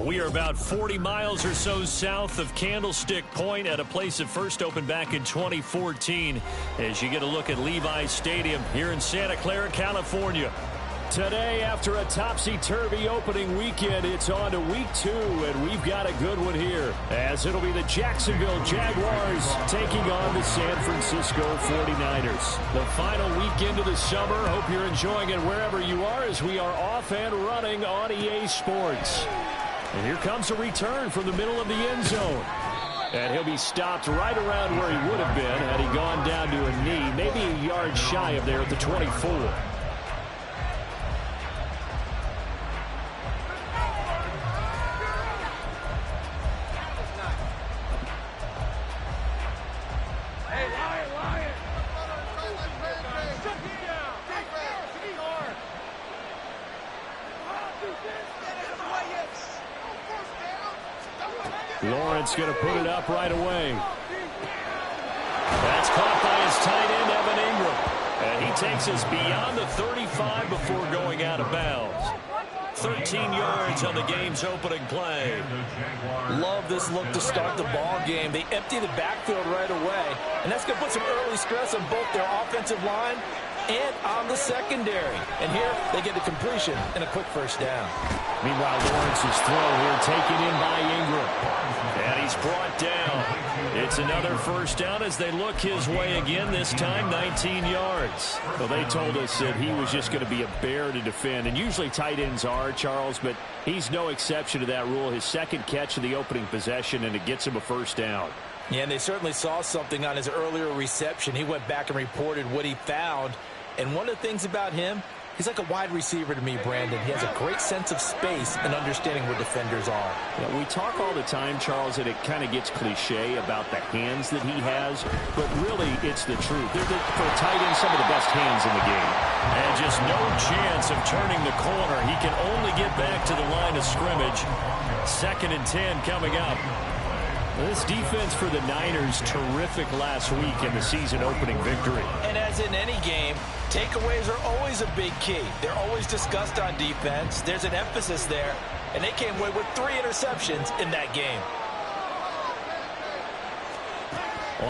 We are about 40 miles or so south of Candlestick Point at a place that first opened back in 2014 as you get a look at Levi's Stadium here in Santa Clara, California. Today, after a topsy-turvy opening weekend, it's on to week 2, and we've got a good one here, as it'll be the Jacksonville Jaguars taking on the San Francisco 49ers. The final weekend of the summer. Hope you're enjoying it wherever you are as we are off and running on EA Sports. And here comes a return from the middle of the end zone. And he'll be stopped right around where he would have been had he gone down to a knee, maybe a yard shy of there at the 24. Lawrence going to put it up right away. That's caught by his tight end, Evan Ingram. And he takes us beyond the 35 before going out of bounds. 13 yards on the game's opening play. Love this look to start the ball game. They empty the backfield right away. And that's going to put some early stress on both their offensive line and on the secondary. And here they get the completion and a quick first down. Meanwhile, Lawrence's throw here taken in by Ingram. And he's brought down. It's another first down as they look his way again, this time 19 yards. Well, they told us that he was just going to be a bear to defend. And usually tight ends are, Charles, but he's no exception to that rule. His second catch of the opening possession, and it gets him a first down. Yeah, and they certainly saw something on his earlier reception. He went back and reported what he found. And one of the things about him, he's like a wide receiver to me, Brandon. He has a great sense of space and understanding where defenders are. Yeah, we talk all the time, Charles, and it kind of gets cliche about the hands that he has, but really it's the truth. They're for a tight end, some of the best hands in the game. And just no chance of turning the corner. He can only get back to the line of scrimmage. 2nd and 10 coming up. This defense for the Niners, terrific last week in the season-opening victory. And as in any game, takeaways are always a big key. They're always discussed on defense. There's an emphasis there, and they came away with 3 interceptions in that game.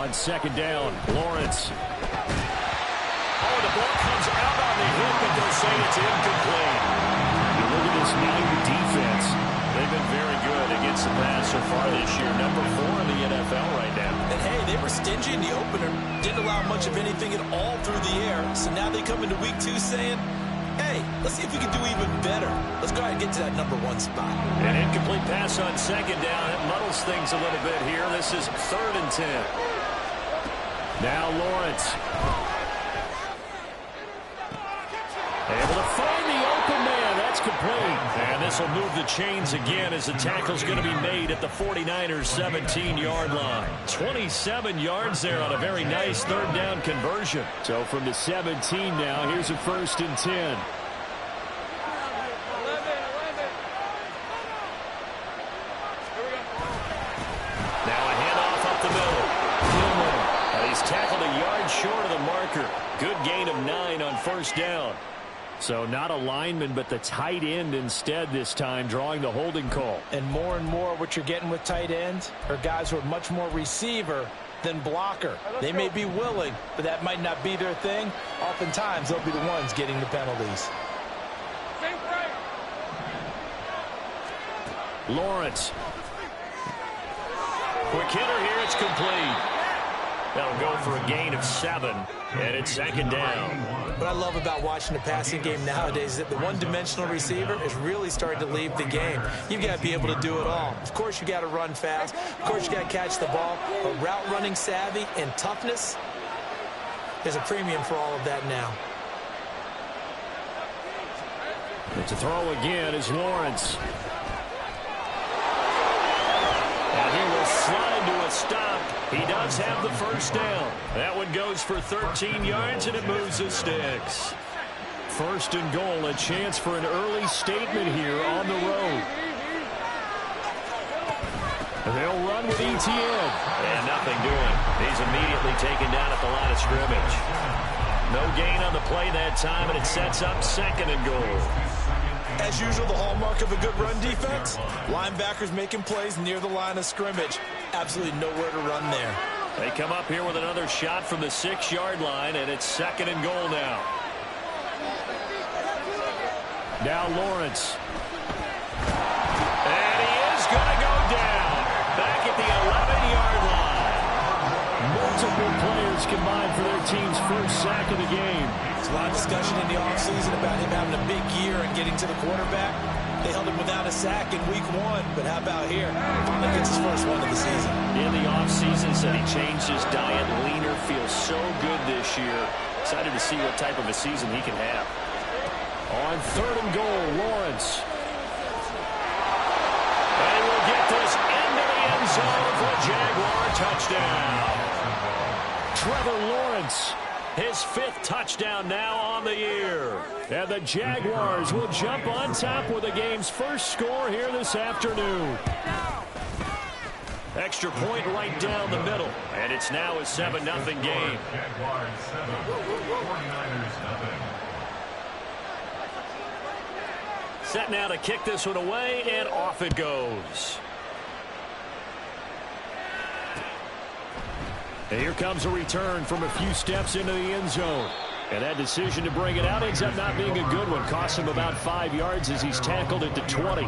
On 2nd down, Lawrence. Oh, the ball comes out on the hip, but they'll say it's incomplete. You look at this Niner defense. They've been very good against the pass so far this year. Number 4 in the NFL right now. And, hey, they were stingy in the opener. Didn't allow much of anything at all through the air. So now they come into week 2 saying, hey, let's see if we can do even better. Let's go ahead and get to that number 1 spot. An incomplete pass on 2nd down. It muddles things a little bit here. This is 3rd and 10. Now Lawrence. Able to find the open man. That's complete. And this will move the chains again as the tackle's going to be made at the 49ers' 17-yard line. 27 yards there on a very nice 3rd down conversion. So from the 17 now, here's a 1st and 10. Now a handoff up the middle. He's tackled a yard short of the marker. Good gain of 9 on 1st down. So not a lineman, but the tight end instead this time, drawing the holding call. And more what you're getting with tight ends are guys who are much more receiver than blocker. They may be willing, but that might not be their thing. Oftentimes, they'll be the ones getting the penalties. Lawrence. Quick hitter here, it's complete. That'll go for a gain of 7, and it's 2nd down. What I love about watching the passing game nowadays is that the one-dimensional receiver is really starting to leave the game. You've got to be able to do it all. Of course, you got to run fast. Of course, you got to catch the ball. But route running savvy and toughness, there's a premium for all of that now. But to throw again is Lawrence. And he will slide to a stop. He does have the 1st down. That one goes for 13 yards, and it moves the sticks. 1st and goal, a chance for an early statement here on the road. They'll run with ETN. And nothing doing. He's immediately taken down at the line of scrimmage. No gain on the play that time, and it sets up 2nd and goal. As usual, the hallmark of a good run defense, linebackers making plays near the line of scrimmage. Absolutely nowhere to run there. They come up here with another shot from the 6-yard line, and it's 2nd and goal now. Now Lawrence. And he is going to go down. Back at the 11-yard line. Multiple players combined for their team's first sack of the game. There's a lot of discussion in the offseason about him having a big year and getting to the quarterback. They held him without a sack in week 1, but how about here? Finally gets his first one of the season. In the offseason, said he changed his diet, leaner, feels so good this year. Excited to see what type of a season he can have. On 3rd and goal, Lawrence. And he will get this into the end zone for a Jaguar touchdown. Trevor Lawrence, his 5th touchdown now on the year. And the Jaguars will jump on top with the game's first score here this afternoon. Extra point right down the middle. And it's now a 7-0 game. Set now to kick this one away, and off it goes. And here comes a return from a few steps into the end zone. And that decision to bring it out ends up not being a good one. Costs him about 5 yards as he's tackled at the 20.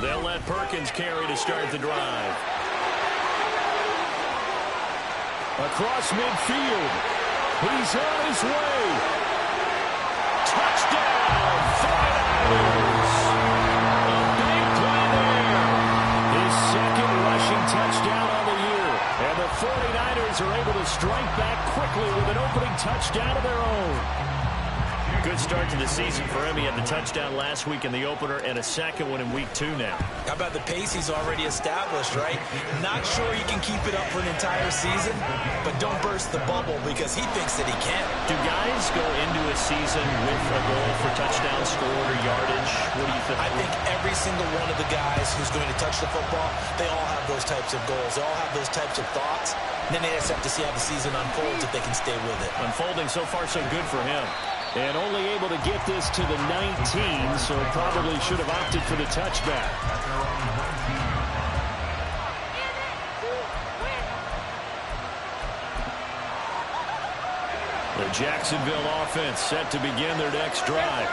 They'll let Perkins carry to start the drive. Across midfield. He's on his way. Touchdown, 49ers. A big play there. His 2nd rushing touchdown on the year. And the 49ers are able to strike back quickly with an opening touchdown of their own. Good start to the season for him. He had the touchdown last week in the opener and a 2nd one in week 2 now. How about the pace he's already established, right? Not sure he can keep it up for an entire season, but don't burst the bubble because he thinks that he can. Do guys go into a season with a goal for touchdown scored or yardage? What do you think? I think every single one of the guys who's going to touch the football, they all have those types of goals. They all have those types of thoughts. And then they just have to see how the season unfolds if they can stay with it. Unfolding so far so good for him. And only able to get this to the 19, so probably should have opted for the touchback. The Jacksonville offense set to begin their next drive.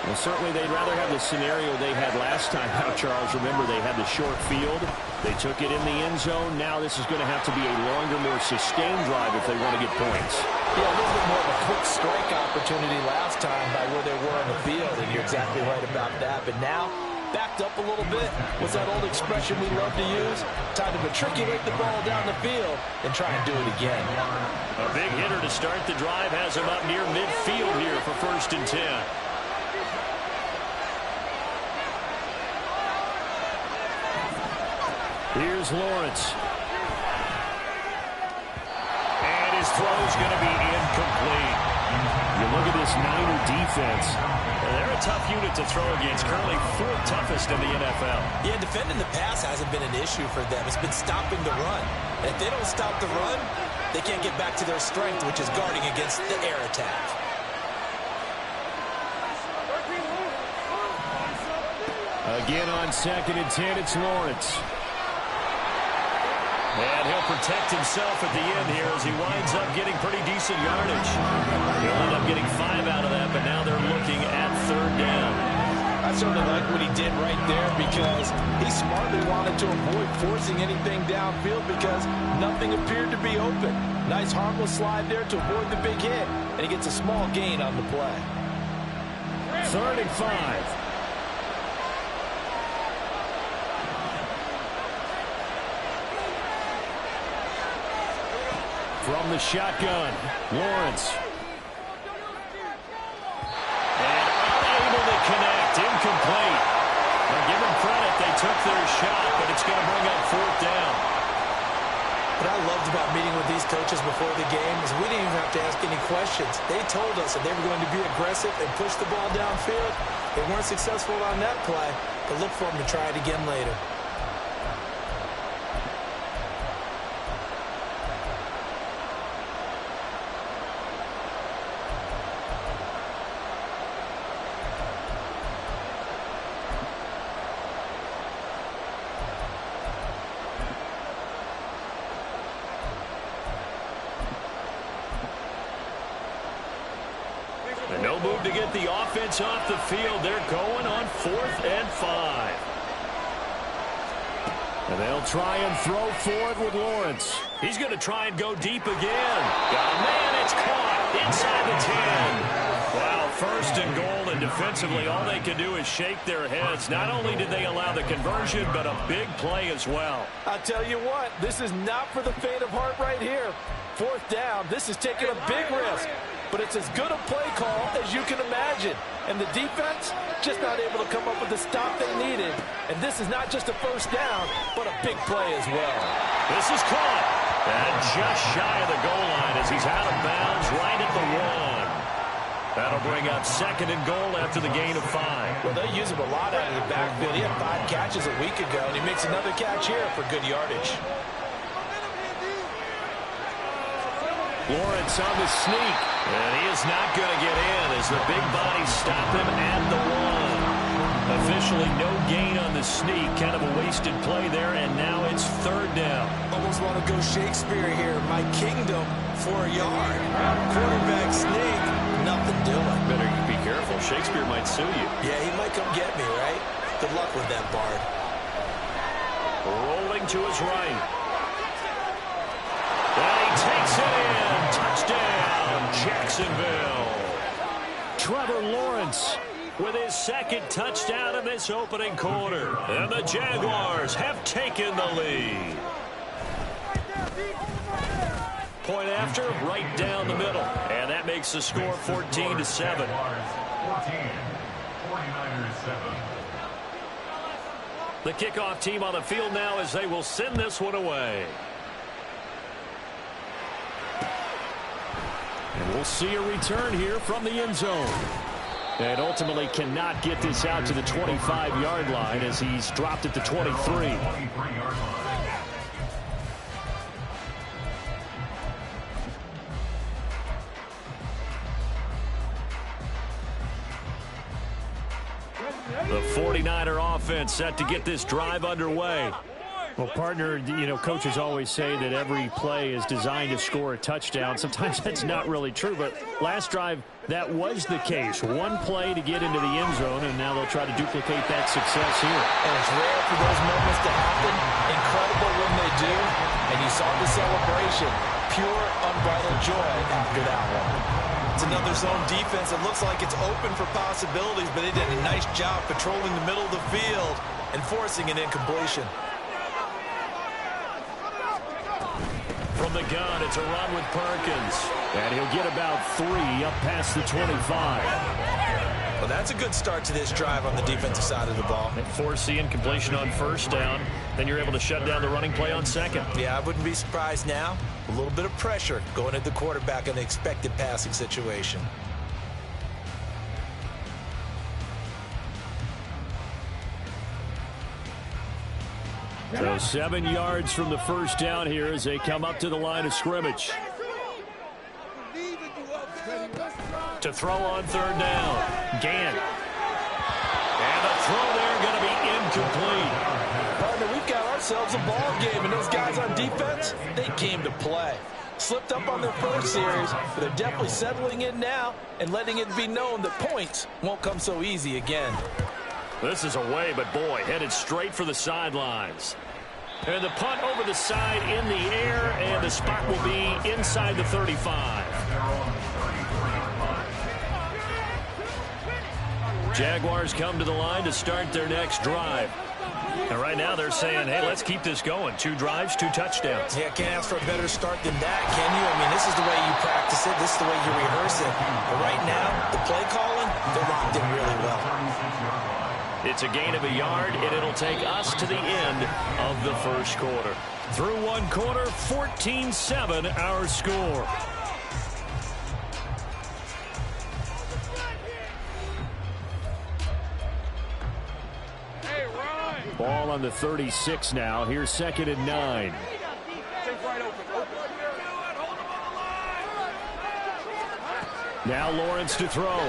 Well, certainly they'd rather have the scenario they had last time out, Charles. Remember, they had the short field. They took it in the end zone. Now this is going to have to be a longer, more sustained drive if they want to get points. Yeah, a little bit more of a quick strike opportunity last time by where they were on the field, and you're exactly right about that. But now, backed up a little bit. What's that old expression we love to use? Time to matriculate the ball down the field and try and do it again. A big hitter to start the drive has him up near midfield here for 1st and 10. Here's Lawrence. And his throw's going to be incomplete. You look at this Niner defense. They're a tough unit to throw against. Currently 4th toughest in the NFL. Yeah, defending the pass hasn't been an issue for them. It's been stopping the run. And if they don't stop the run, they can't get back to their strength, which is guarding against the air attack. Again on 2nd and 10, it's Lawrence. And he'll protect himself at the end here as he winds up getting pretty decent yardage. He'll end up getting 5 out of that, but now they're looking at 3rd down. I certainly like what he did right there because he smartly wanted to avoid forcing anything downfield because nothing appeared to be open. Nice harmless slide there to avoid the big hit, and he gets a small gain on the play. 3rd and 5. From the shotgun, Lawrence. And unable to connect, incomplete. Now give them credit, they took their shot, but it's going to bring up 4th down. What I loved about meeting with these coaches before the game is we didn't even have to ask ask any questions. They told us that they were going to be aggressive and push the ball downfield. They weren't successful on that play, but look for them to try it again later. And no move to get the offense off the field. They're going on 4th and 5. And they'll try and throw for it with Lawrence. He's going to try and go deep again. Oh, man, it's caught inside the 10. Wow, 1st and goal, and defensively all they can do is shake their heads. Not only did they allow the conversion, but a big play as well. I'll tell you what, this is not for the faint of heart right here. 4th down, this is taking a big risk. But it's as good a play call as you can imagine. And the defense just not able to come up with the stop they needed. And this is not just a 1st down, but a big play as well. This is caught. And just shy of the goal line as he's out of bounds right at the 1. That'll bring up 2nd and goal after the gain of 5. Well, they use him a lot out of the backfield. He had 5 catches a week ago, and he makes another catch here for good yardage. Lawrence on the sneak, and he is not going to get in as the big bodies stop him at the 1. Officially no gain on the sneak, kind of a wasted play there, and now it's 3rd down. Almost want to go Shakespeare here. My kingdom for a yard. Quarterback sneak, nothing doing. Better be careful. Shakespeare might sue you. Yeah, he might come get me, right? Good luck with that, Bard. Rolling to his right. And he takes it in. Touchdown, Jacksonville. Trevor Lawrence with his 2nd touchdown of this opening quarter. And the Jaguars have taken the lead. Point after, right down the middle. And that makes the score 14-7. The kickoff team on the field now as they will send this one away. And we'll see a return here from the end zone. And ultimately cannot get this out to the 25-yard line as he's dropped at the 23. The 49er offense set to get this drive underway. Well, partner, you know, coaches always say that every play is designed to score a touchdown. Sometimes that's not really true, but last drive, that was the case. One play to get into the end zone, and now they'll try to duplicate that success here. And it's rare for those moments to happen. Incredible when they do. And you saw the celebration. Pure, unbridled joy after that one. It's another zone defense. It looks like it's open for possibilities, but they did a nice job patrolling the middle of the field and forcing an incompletion. From the gun, it's a run with Perkins. And he'll get about 3 up past the 25. Well, that's a good start to this drive on the defensive side of the ball. And force the incompletion on 1st down. Then you're able to shut down the running play on 2nd. Yeah, I wouldn't be surprised now. A little bit of pressure going at the quarterback in an expected passing situation. So 7 yards from the 1st down here as they come up to the line of scrimmage. To throw on 3rd down. Gant. And the throw there going to be incomplete. Partner, we've got ourselves a ball game, and those guys on defense, they came to play. Slipped up on their first series, but they're definitely settling in now and letting it be known that points won't come so easy again. This is away, but boy, headed straight for the sidelines. And the punt over the side in the air, and the spot will be inside the 35. Jaguars come to the line to start their next drive. And right now they're saying, hey, let's keep this going. 2 drives, 2 touchdowns. Yeah, can't ask for a better start than that, can you? I mean, this is the way you practice it. This is the way you rehearse it. But right now, the play calling, they're locked in really well. It's a gain of a yard, and it'll take us to the end of the 1st quarter. Through 1 quarter, 14-7 our score. ball on the 36 now. Here's 2nd and 9. Now Lawrence to throw.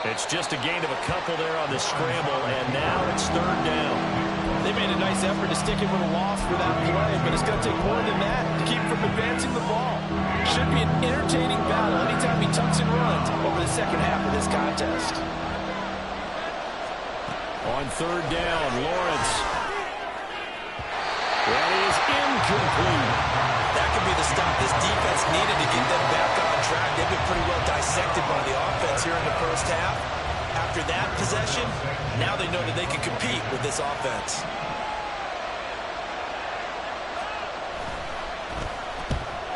It's just a gain of a couple there on the scramble, and now it's 3rd down. They made a nice effort to stick it with a loss for that play, but it's going to take more than that to keep him from advancing the ball. Should be an entertaining battle anytime he tucks and runs over the second half of this contest. On 3rd down, Lawrence. That is incomplete. That could be the stop this defense needed to get them back on track. They've been pretty well dissected by the offense here in the first half. After that possession, now they know that they can compete with this offense.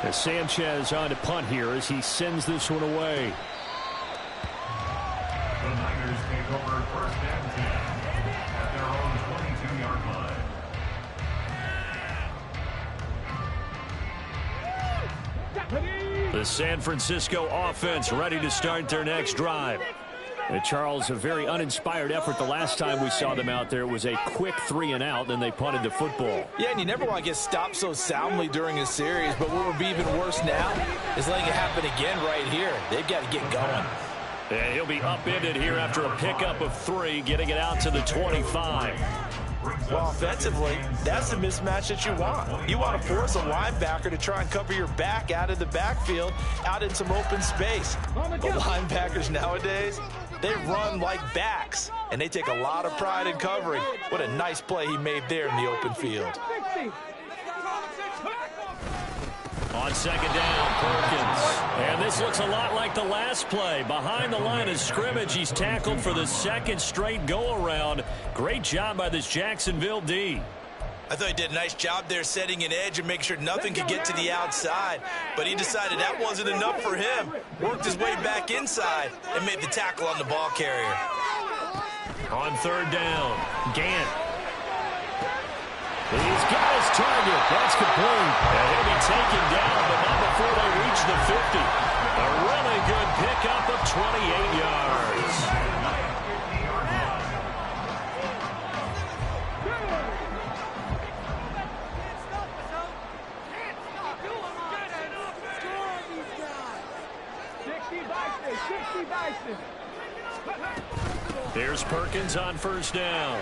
As Sanchez on to punt here as he sends this one away. The Niners take over 1st and 10 at their own 22-yard line. The San Francisco offense ready to start their next drive. And Charles, a very uninspired effort. The last time we saw them out there, it was a quick 3-and-out, then they punted the football. Yeah, and you never want to get stopped so soundly during a series, but what would be even worse now is letting it happen again right here. They've got to get going. And he'll be upended here after a pickup of 3, getting it out to the 25. Well, offensively, that's the mismatch that you want. You want to force a linebacker to try and cover your back out of the backfield, out in some open space. But linebackers nowadays, they run like backs, and they take a lot of pride in covering. What a nice play he made there in the open field. On 2nd down, Perkins. And this looks a lot like the last play. Behind the line of scrimmage, he's tackled for the 2nd straight go-around. Great job by this Jacksonville D. I thought he did a nice job there setting an edge and make sure nothing could get to the outside. But he decided that wasn't enough for him. Worked his way back inside and made the tackle on the ball carrier. On 3rd down, Gant. He's got his target. That's complete. And he'll be taken down, but not before they reach the 50. A really good pickup of 28 yards. Here's Perkins on 1st down.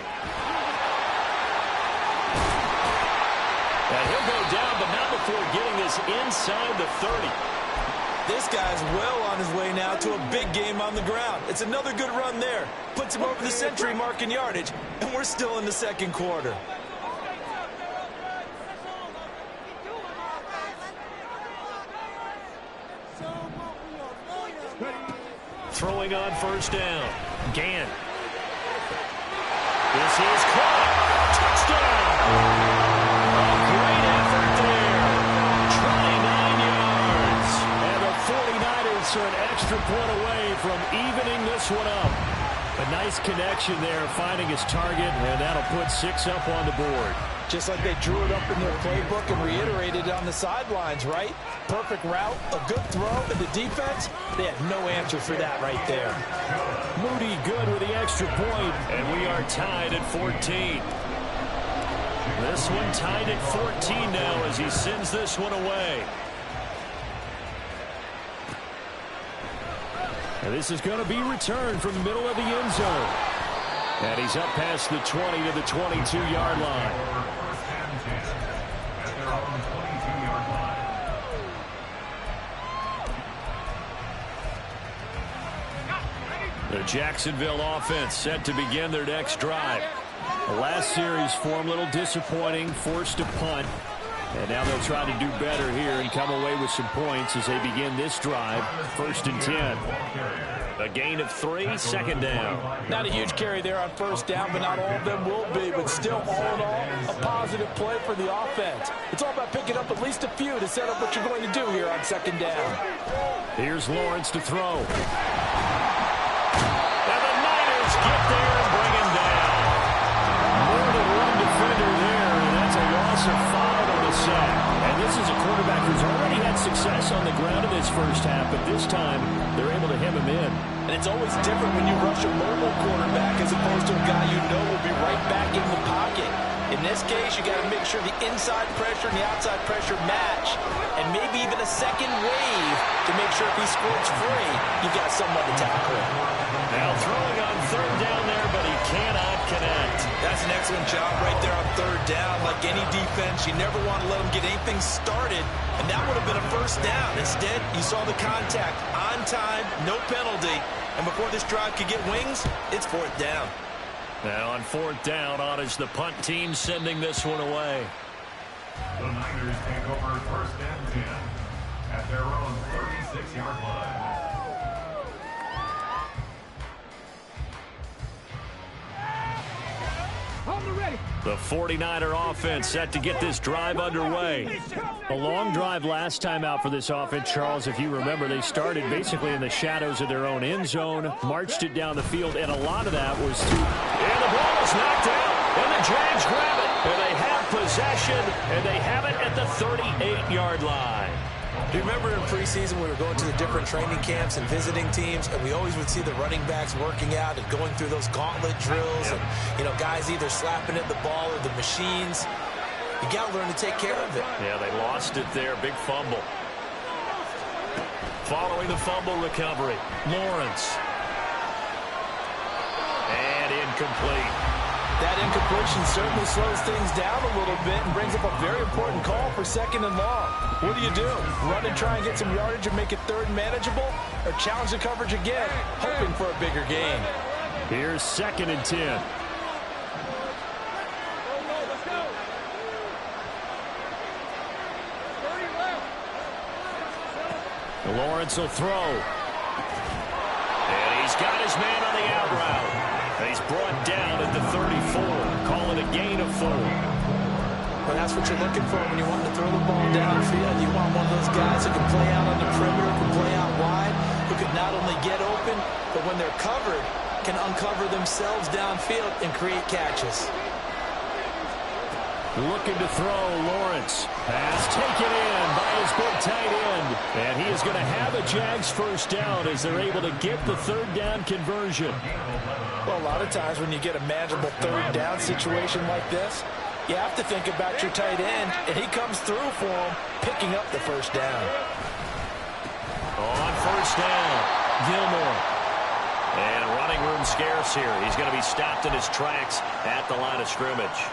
And he'll go down, but not before getting this inside the 30. This guy's well on his way now to a big game on the ground. It's another good run there. Puts him over the century mark in yardage, and we're still in the 2nd quarter. Throwing on 1st down, Gant. This is caught. Touchdown! Great effort there. 29 yards. And the 49ers are an extra point away from evening this one up. A nice connection there, finding his target, and that'll put 6 up on the board. Just like they drew it up in their playbook and reiterated it on the sidelines, right? Perfect route, a good throw, and the defense, they had no answer for that right there. Moody good with the extra point, and we are tied at 14. This one tied at 14 now as he sends this one away. And this is going to be returned from the middle of the end zone. And he's up past the 20 to the 22-yard line. The Jacksonville offense set to begin their next drive. The last series for them, a little disappointing, forced to punt. And now they'll try to do better here and come away with some points as they begin this drive. 1st and 10. A gain of 3, 2nd down. Not a huge carry there on 1st down, but not all of them will be. But still, all in all, a positive play for the offense. It's all about picking up at least a few to set up what you're going to do here on 2nd down. Here's Lawrence to throw. And the Niners get there and bring him down. More than one defender there, and that's a loss of 5 on the sack. And this is a quarterback who's already had success on the ground in this first half, but this time they're able to hem him in. And it's always different when you rush a mobile quarterback as opposed to a guy you know will be right back in the pocket. In this case, you got to make sure the inside pressure and the outside pressure match, and maybe even a second wave to make sure if he squirts free, you've got someone to tackle him. Now throwing on third down there, but he cannot connect. That's an excellent job right there on third down. Like any defense, you never want to let them get anything started, and that would have been a first down. Instead, you saw the contact on time, no penalty, and before this drive could get wings, it's fourth down. Now on fourth down, on is the punt team sending this one away. The Niners take over first and 10 at their own 36-yard line. The 49er offense set to get this drive underway. A long drive last time out for this offense, Charles. If you remember, they started basically in the shadows of their own end zone, marched it down the field, and a lot of that was to... And the ball is knocked out, and the Jags grab it, and they have possession, and they have it at the 38-yard line. Do you remember in preseason we were going to the different training camps and visiting teams, and we always would see the running backs working out and going through those gauntlet drills, and, you know, guys either slapping at the ball or the machines. You got to learn to take care of it. Yeah, they lost it there. Big fumble. Following the fumble recovery, Lawrence. And incomplete. That incompletion certainly slows things down a little bit and brings up a very important call for second and long. What do? Run and try and get some yardage and make it third and manageable, or challenge the coverage again, hoping for a bigger gain? Here's second and 10. Lawrence will throw. And he's got his man on the out route. And he's brought down at the 34. Call it a gain of 4. Well, that's what you're looking for when you want to throw the ball downfield. You want one of those guys who can play out on the perimeter, can play out wide, who can not only get open, but when they're covered, can uncover themselves downfield and create catches. Looking to throw, Lawrence. Pass taken in by his big tight end. And he is going to have a Jags first down as they're able to get the third down conversion. Well, a lot of times when you get a manageable third down situation like this, you have to think about your tight end, and he comes through for him, picking up the first down. On first down, Gilmore. And running room scarce here. He's going to be stopped in his tracks at the line of scrimmage.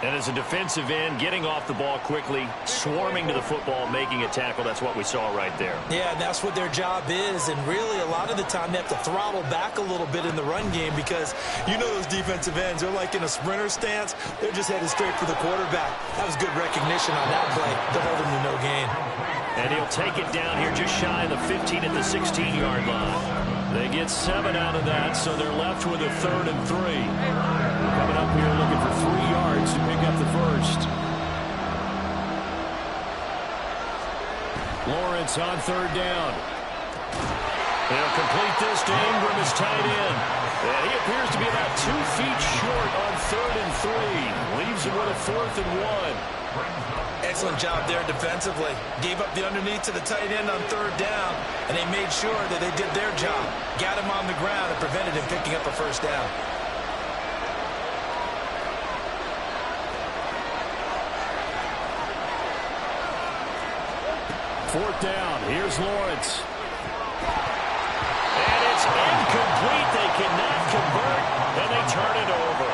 And as a defensive end, getting off the ball quickly, swarming to the football, making a tackle, that's what we saw right there. Yeah, and that's what their job is. And really, a lot of the time, they have to throttle back a little bit in the run game because you know those defensive ends, they're like in a sprinter stance. They're just headed straight for the quarterback. That was good recognition on that play to hold him to no gain. And he'll take it down here just shy of the 15 at the 16-yard line. They get 7 out of that, so they're left with a 3rd and 3. Coming up here looking for 3 yards to pick up the first. Lawrence on third down. They'll complete this to Ingram as tight end. And he appears to be about 2 feet short on 3rd and 3. Leaves him with a 4th and 1. Excellent job there defensively. Gave up the underneath to the tight end on third down, and they made sure that they did their job. Got him on the ground and prevented him picking up a first down. Fourth down. Here's Lawrence. And it's incomplete. They cannot convert, and they turn it over.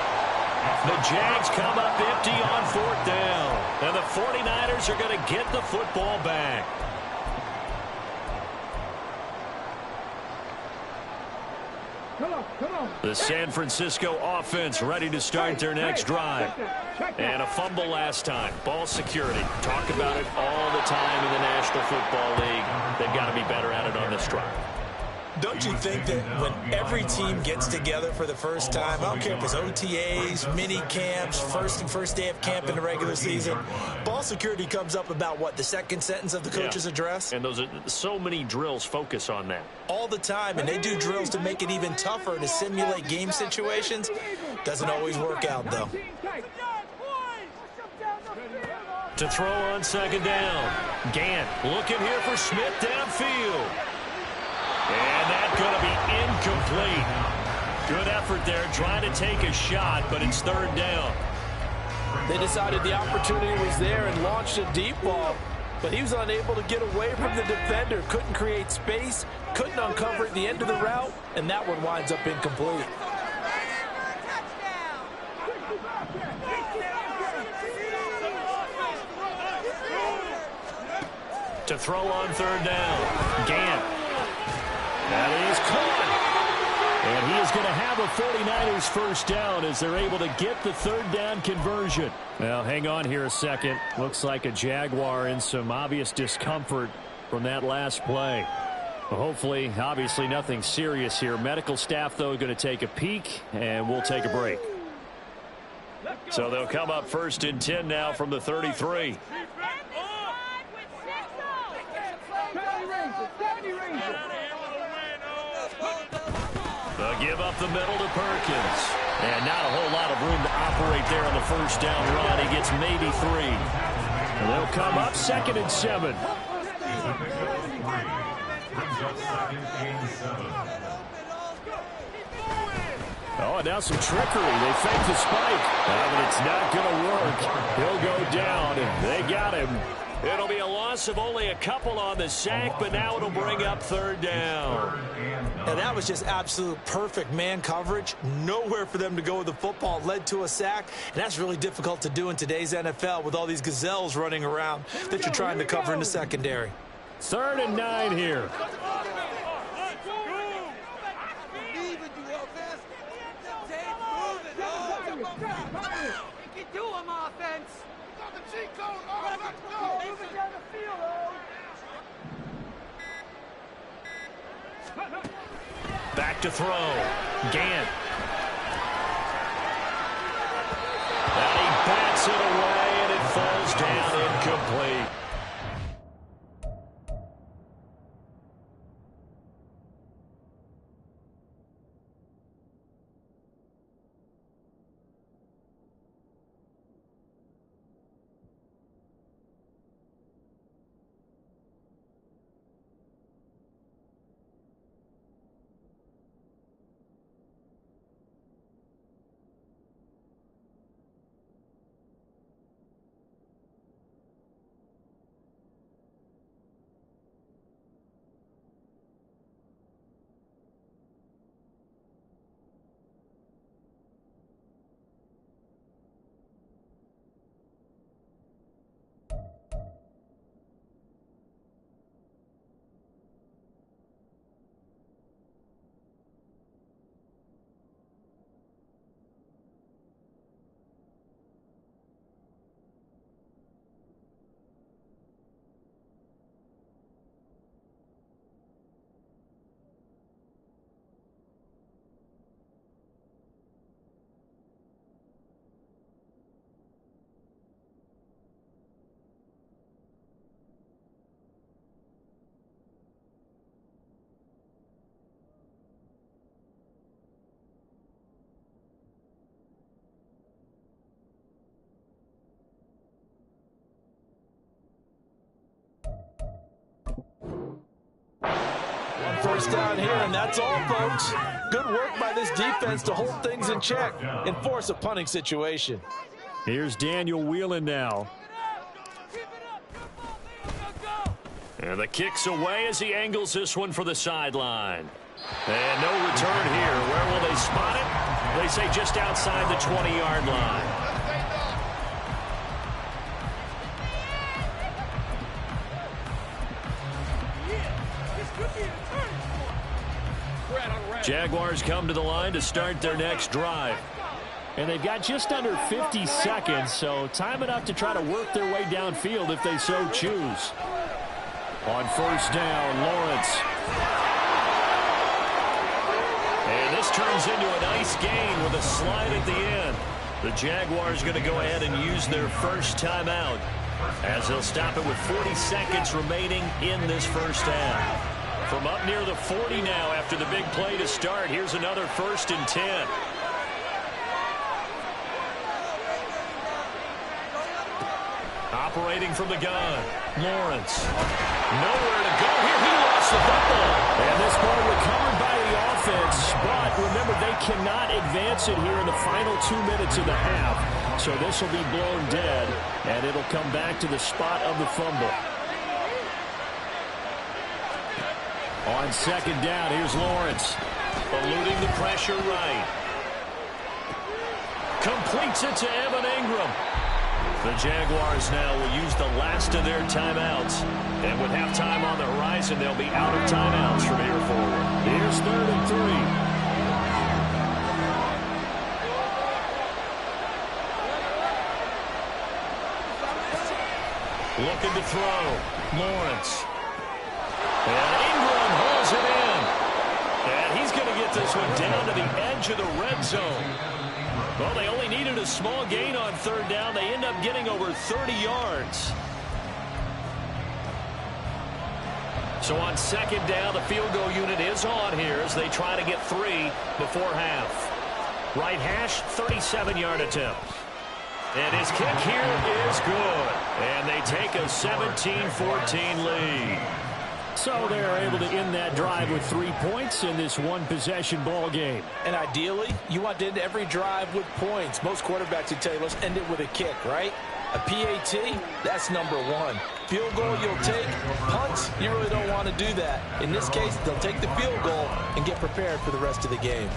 The Jags come up empty on fourth down. And the 49ers are going to get the football back. The San Francisco offense ready to start their next drive. And a fumble last time. Ball security. Talk about it all the time in the National Football League. They've got to be better at it on this drive. Don't you think that when every team gets together for the first time, I don't care if it's OTAs, mini camps, first day of camp in the regular season, ball security comes up about what, the second sentence of the coach's address? And those are so many drills focus on that. All the time, and they do drills to make it even tougher to simulate game situations. Doesn't always work out, though. To throw on second down. Gant looking here for Smith downfield. And that's going to be incomplete. Good effort there trying to take a shot, but it's third down. They decided the opportunity was there and launched a deep ball, but he was unable to get away from the defender. Couldn't create space, couldn't uncover at the end of the route, and that one winds up incomplete. To throw on third down. Gant. That is caught. And he is going to have a 49ers first down as they're able to get the third down conversion. Well, hang on here a second. Looks like a Jaguar in some obvious discomfort from that last play. Well, hopefully, obviously nothing serious here. Medical staff, though, going to take a peek, and we'll take a break. So they'll come up first and 10 now from the 33. They'll give up the middle to Perkins. And not a whole lot of room to operate there on the first down run. He gets maybe 3. And they'll come up second and 7. Oh, and now some trickery. They fake the spike. But it's not going to work. He'll go down, and they got him. It'll be a loss of only a couple on the sack, but now it'll bring up third down. And that was just absolute perfect man coverage. Nowhere for them to go with the football. Led to a sack, and that's really difficult to do in today's NFL with all these gazelles running around that you're trying to cover in the secondary. 3rd and 9 here. Back to throw. Gant. And he bats it away, and it falls down incomplete. First down here, and that's all, folks. Good work by this defense to hold things in check and force a punting situation. Here's Daniel Whelan now. And the kick's away as he angles this one for the sideline. And no return here. Where will they spot it? They say just outside the 20-yard line. Jaguars come to the line to start their next drive. And they've got just under 50 seconds, so time enough to try to work their way downfield if they so choose. On first down, Lawrence. And this turns into a nice gain with a slide at the end. The Jaguars going to go ahead and use their first timeout as they'll stop it with 40 seconds remaining in this first half. From up near the 40 now after the big play to start. Here's another 1st and 10. Operating from the gun, Lawrence. Nowhere to go here. He lost the football. And this ball recovered by the offense. But remember, they cannot advance it here in the final 2 minutes of the half. So this will be blown dead, and it'll come back to the spot of the fumble. On second down, here's Lawrence. Eluding the pressure right. Completes it to Evan Ingram. The Jaguars now will use the last of their timeouts. And with halftime on the horizon, they'll be out of timeouts from here forward. Here's 3rd and 3. Looking to throw. Lawrence. And Ingram holds it in. And he's going to get this one down to the edge of the red zone. Well, they only needed a small gain on 3rd down. They end up getting over 30 yards. So on 2nd down, the field goal unit is on here as they try to get 3 before half. Right hash, 37-yard attempt. And his kick here is good. And they take a 17-14 lead. So they're able to end that drive with 3 points in this one-possession ball game. And ideally, you want to end every drive with points. Most quarterbacks would tell you, let's end it with a kick, right? A PAT, that's number 1. Field goal, you'll take. Punts, you really don't want to do that. In this case, they'll take the field goal and get prepared for the rest of the game.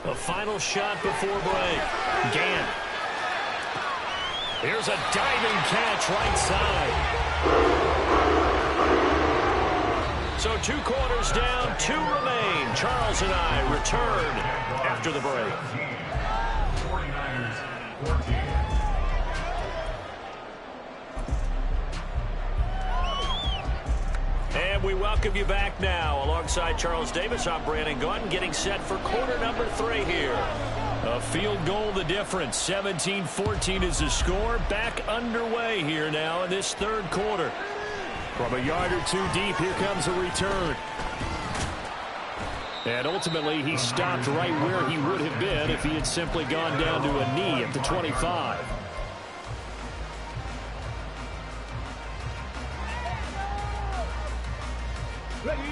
A final shot before break. Gant. Here's a diving catch right side. So 2 quarters down, 2 remain. Charles and I return after the break. 49ers 14. And we welcome you back now. Alongside Charles Davis, I'm Brandon Gaudin, getting set for quarter number 3 here. A field goal the difference. 17-14 is the score. Back underway here now in this 3rd quarter. From a yard or 2 deep, here comes a return. And ultimately, he stopped right where he would have been if he had simply gone down to a knee at the 25.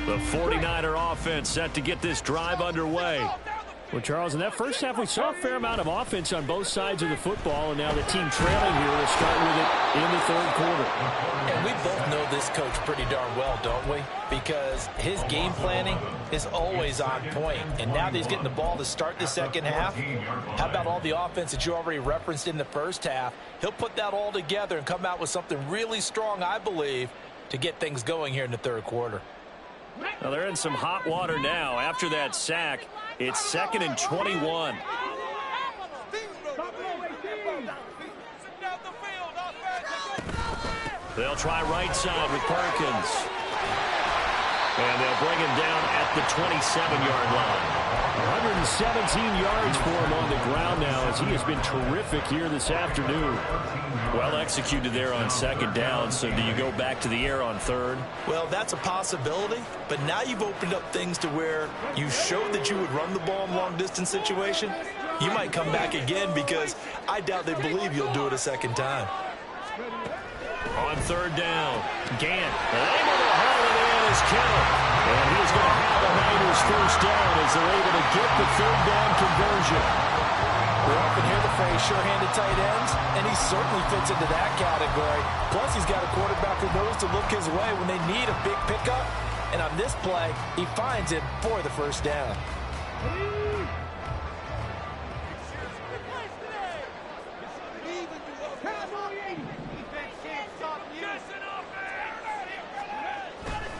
The 49er offense set to get this drive underway. Well, Charles, in that first half, we saw a fair amount of offense on both sides of the football, and now the team trailing here will start with it in the 3rd quarter. And we both know this coach pretty darn well, don't we? Because his game planning is always on point. And now that he's getting the ball to start the 2nd half, how about all the offense that you already referenced in the first half? He'll put that all together and come out with something really strong, I believe, to get things going here in the 3rd quarter. Well, they're in some hot water now. After that sack, it's 2nd and 21. They'll try right side with Perkins. And they'll bring him down at the 27-yard line. 117 yards for him on the ground now as he has been terrific here this afternoon. Well executed there on 2nd down. So do you go back to the air on 3rd? Well, that's a possibility. But now you've opened up things to where you showed that you would run the ball in long-distance situation. You might come back again because I doubt they believe you'll do it a 2nd time. On 3rd down, Gant able to haul it in as Kittle. And he's going to have the Niners first down as they're able to get the 3rd down conversion. We often hear the phrase sure-handed tight ends, and he certainly fits into that category. Plus, he's got a quarterback who knows to look his way when they need a big pickup. And on this play, he finds it for the 1st down.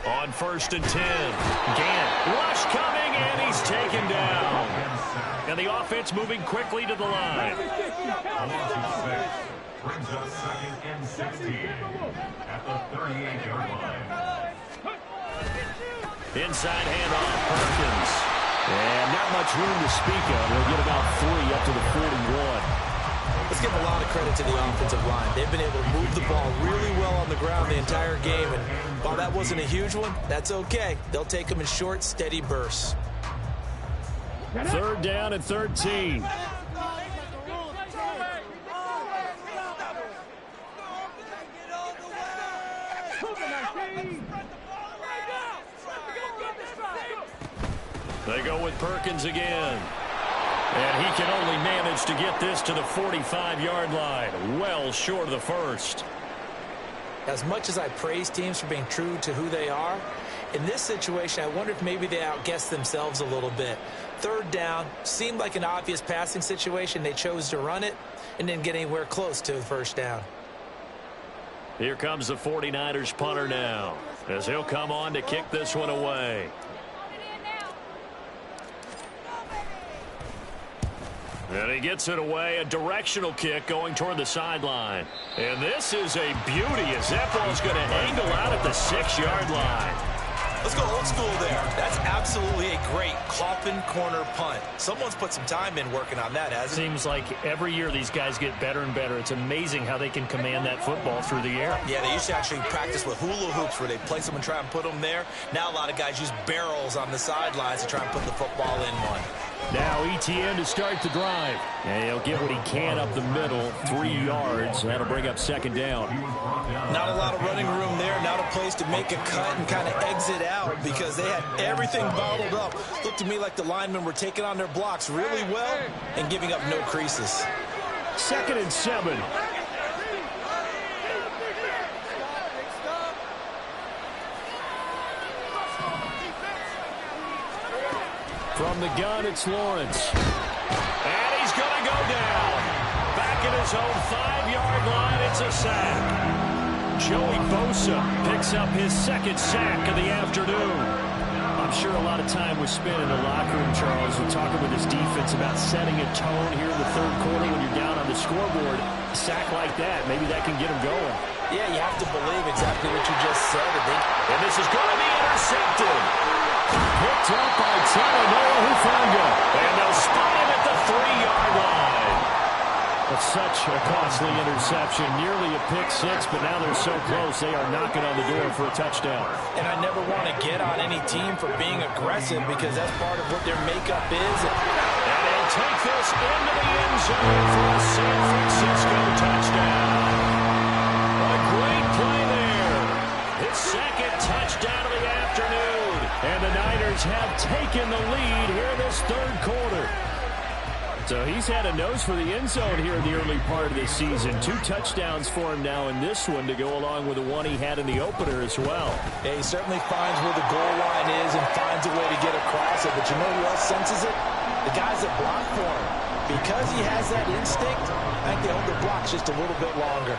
On 1st and 10, Gant, rush coming, and he's taken down. And the offense moving quickly to the line. Brings us 2nd and 16 at the 38-yard line. Inside handoff, Perkins. And not much room to speak of. He'll get about 3 up to the 41. Let's give a lot of credit to the offensive line. They've been able to move the ball really well on the ground the entire game, and while that wasn't a huge one, that's okay. They'll take them in short, steady bursts. 3rd down and 13. They go with Perkins again. And he can only manage to get this to the 45-yard line. Well short of the first. As much as I praise teams for being true to who they are, in this situation, I wonder if maybe they outguessed themselves a little bit. 3rd down, seemed like an obvious passing situation. They chose to run it and didn't get anywhere close to the 1st down. Here comes the 49ers punter now, as he'll come on to kick this one away. And he gets it away, a directional kick going toward the sideline. And this is a beauty as that ball's going to angle out at the 6-yard line. Let's go old school there. That's absolutely a great coffin corner punt. Someone's put some time in working on that, hasn't it? Seems like every year these guys get better and better. It's amazing how they can command that football through the air. Yeah, they used to actually practice with hula hoops where they place them and try and put them there. Now a lot of guys use barrels on the sidelines to try and put the football in one. Now ETN to start the drive. And he'll get what he can up the middle, 3 yards. That'll bring up 2nd down. Not a lot of running room there. Not a place to make a cut and kind of exit out because they had everything bottled up. Looked to me like the linemen were taking on their blocks really well and giving up no creases. 2nd and 7. From the gun, it's Lawrence. And he's going to go down. Back at his own 5-yard line, it's a sack. Joey Bosa picks up his 2nd sack of the afternoon. I'm sure a lot of time was spent in the locker room, Charles, and talking with his defense about setting a tone here in the 3rd quarter when you're down on the scoreboard. A sack like that, maybe that can get him going. Yeah, you have to believe exactly what you just said. And this is going to be intercepted. Picked up by Talanoa Hufanga. And they'll spot him at the 3-yard line. That's such a costly interception. Nearly a pick 6, but now they're so close they are knocking on the door for a touchdown. And I never want to get on any team for being aggressive because that's part of what their makeup is. And they'll take this into the end zone for a San Francisco touchdown. A great play there. His 2nd touchdown of the afternoon. And the Niners have taken the lead here in this 3rd quarter. So he's had a nose for the end zone here in the early part of the season. 2 touchdowns for him now in this one to go along with the one he had in the opener as well. Yeah, he certainly finds where the goal line is and finds a way to get across it. But you know who else senses it? The guys that block for him. Because he has that instinct, I think they hold the blocks just a little bit longer.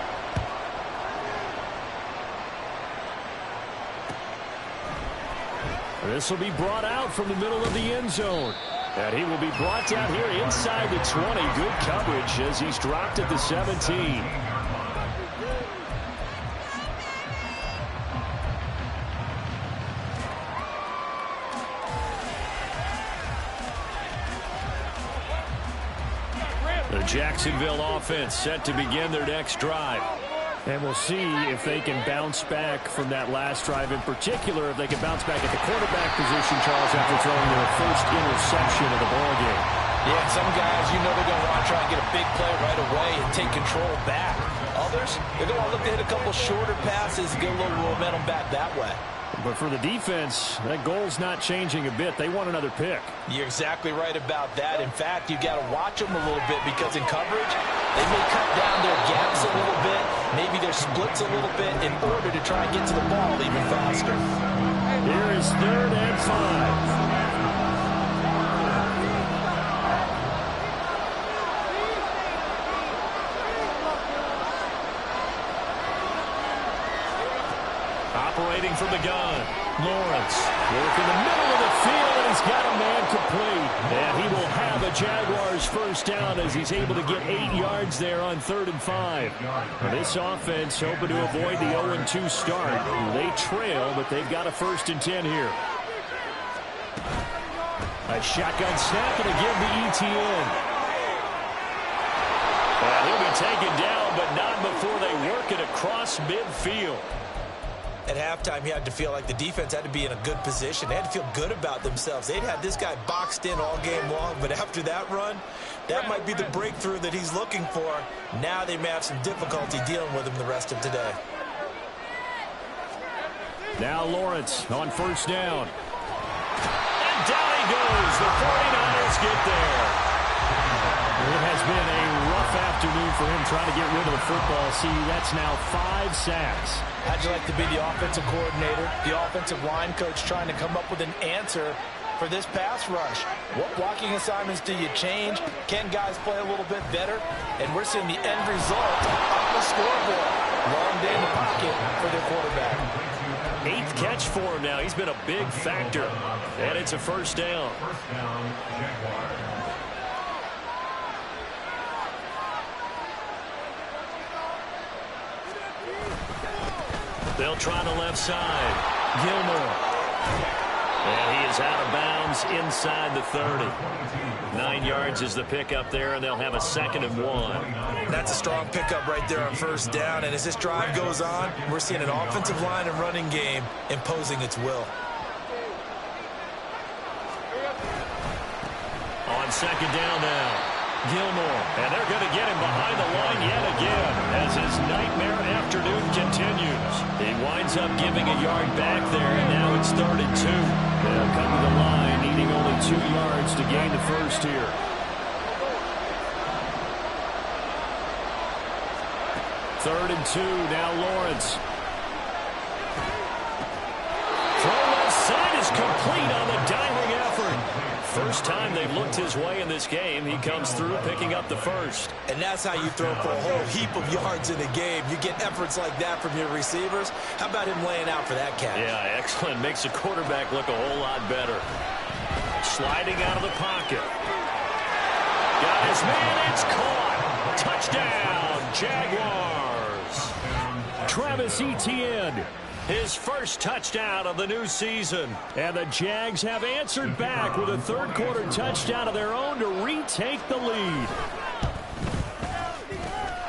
This will be brought out from the middle of the end zone. And he will be brought down here inside the 20. Good coverage as he's dropped at the 17. The Jacksonville offense set to begin their next drive. And we'll see if they can bounce back from that last drive, in particular, if they can bounce back at the quarterback position, Charles, after throwing their first interception of the ballgame. Yeah, some guys, you know they're going to want to try and get a big play right away and take control back. Others, they're going to look to hit a couple shorter passes and get a little momentum back that way. But for the defense, that goal's not changing a bit. They want another pick. You're exactly right about that. In fact, you got to watch them a little bit because in coverage, they may cut down their gaps a little bit, maybe their splits a little bit in order to try and get to the ball even faster. Here is 3rd and 5. Operating from the gun, Lawrence. Work in the middle of the field, and he's got a man complete. And he will have a Jaguars first down as he's able to get 8 yards there on 3rd and 5. Now this offense hoping to avoid the 0-2 start. They trail, but they've got a 1st and 10 here. A shotgun snap and a give to ETN. And he'll be taken down, but not before they work it across midfield. At halftime, you had to feel like the defense had to be in a good position. They had to feel good about themselves. They'd had this guy boxed in all game long, but after that run, that might be the breakthrough that he's looking for. Now they may have some difficulty dealing with him the rest of today. Now Lawrence on first down. And down he goes. The 49ers get there. It has been a rough afternoon for him trying to get rid of the football. See, that's now 5 sacks. How'd you like to be the offensive coordinator, the offensive line coach trying to come up with an answer for this pass rush? What blocking assignments do you change? Can guys play a little bit better? And we're seeing the end result on the scoreboard. Long day in the pocket for their quarterback. 8th catch for him now. He's been a big factor. And it's a first down. First down, Jaguars. They'll try the left side. Gilmore. And he is out of bounds inside the 30. 9 yards is the pickup there, and they'll have a 2nd and 1. That's a strong pickup right there on first down. And as this drive goes on, we're seeing an offensive line and running game imposing its will. On 2nd down now. Gilmore, and they're going to get him behind the line yet again as his nightmare afternoon continues. He winds up giving a yard back there, and now it's 3rd and 2. They'll come to the line, needing only 2 yards to gain the first here. Third and 2, now Lawrence. Throw left side is complete on the diving effort. First time they've looked his way in this game. He comes through picking up the first. And that's how you throw for a whole heap of yards in a game. You get efforts like that from your receivers. How about him laying out for that catch? Yeah, excellent. Makes the quarterback look a whole lot better. Sliding out of the pocket. Got his man. It's caught. Touchdown, Jaguars. Travis Etienne. His first touchdown of the new season. And the Jags have answered back with a third-quarter touchdown of their own to retake the lead.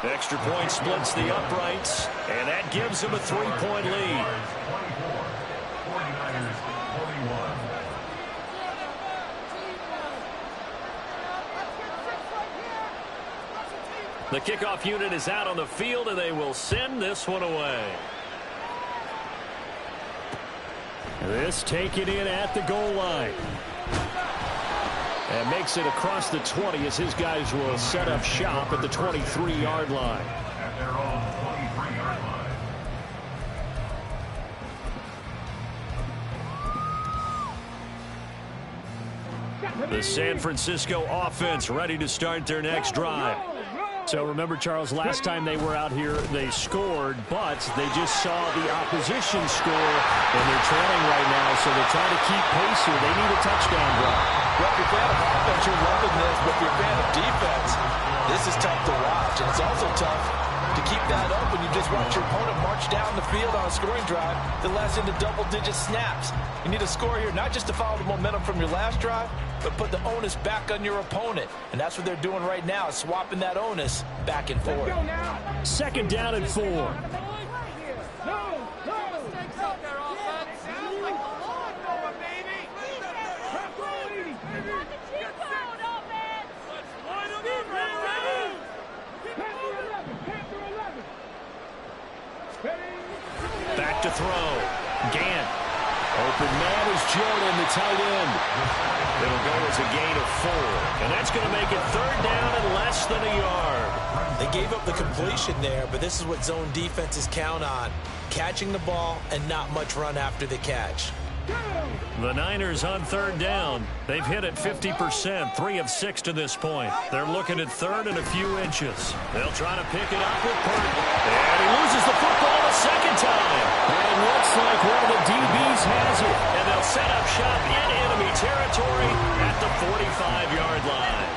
Extra point splits the uprights, and that gives them a 3-point lead. 49ers, 41. The kickoff unit is out on the field, and they will send this one away. This taken in at the goal line. And makes it across the 20 as his guys will set up shop at the 23-yard line. At their own 23-yard line. The San Francisco offense ready to start their next drive. So remember, Charles, last time they were out here, they scored, but they just saw the opposition score, and they're trailing right now, so they're trying to keep pace here. They need a touchdown drive. Well, if you're a fan of offense, you're loving this, but if you're a fan of defense, this is tough to watch, and it's also tough to keep that up when you just watch your opponent march down the field on a scoring drive that lasts into double-digit snaps. You need a score here, not just to follow the momentum from your last drive, but put the onus back on your opponent. And that's what they're doing right now, swapping that onus back and forth. 2nd down and 4. Back to throw. Gant. Open man is Jordan, the tight end. It'll go as a gain of 4. And that's going to make it 3rd down and less than a yard. They gave up the completion there, but this is what zone defenses count on. Catching the ball and not much run after the catch. The Niners on 3rd down. They've hit it 50%, 3 of 6 to this point. They're looking at 3rd and a few inches. They'll try to pick it up with Purdy. And he loses the football a second time. And it looks like one of the DBs has it. And they'll set up shop in enemy territory at the 45-yard line.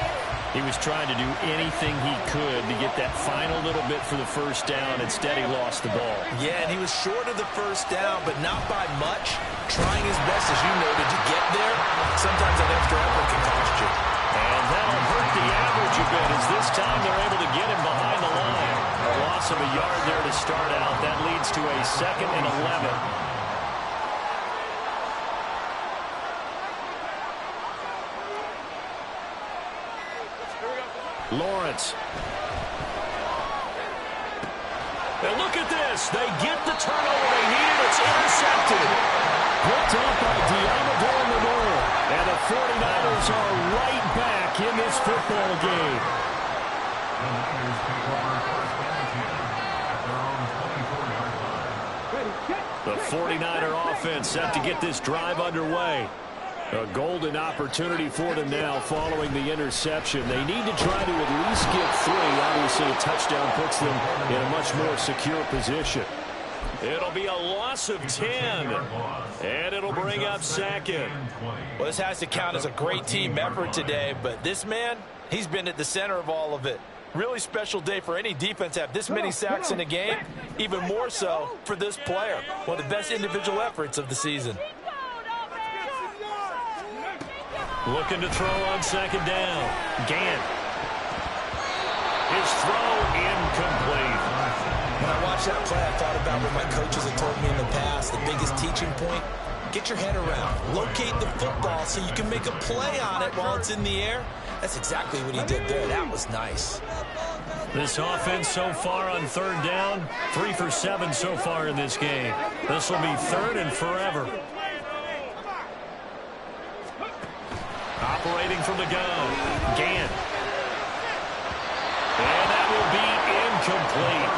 He was trying to do anything he could to get that final little bit for the first down. Instead, he lost the ball. Yeah, and he was short of the first down, but not by much. Trying his best, as you noted, to get there. Sometimes that extra effort can cost you. And that'll hurt the average a bit it, as this time they're able to get him behind the line. A loss of a yard there to start out. That leads to a 2nd and 11. Lawrence. And look at this. They get the turnover they needed. It's intercepted. Picked up by Diamador Lenore. And the 49ers are right back in this football game. The Niners take over first and 10 at their own 24-yard line. The 49er offense set to get this drive underway. A golden opportunity for them now following the interception. They need to try to at least get 3. Obviously, a touchdown puts them in a much more secure position. It'll be a loss of 10, and it'll bring up 2nd. Well, this has to count as a great team effort today, but this man, he's been at the center of all of it. Really special day for any defense to have this many sacks in a game, even more so for this player. One of the best individual efforts of the season. Looking to throw on 2nd down. Gant. His throw incomplete. When I watched that play, I thought about what my coaches have told me in the past. The biggest teaching point, get your head around. Locate the football so you can make a play on it while it's in the air. That's exactly what he did there. That was nice. This offense so far on 3rd down, 3 for 7 so far in this game. This will be 3rd and forever. Operating from the gun, Gant. And that will be incomplete.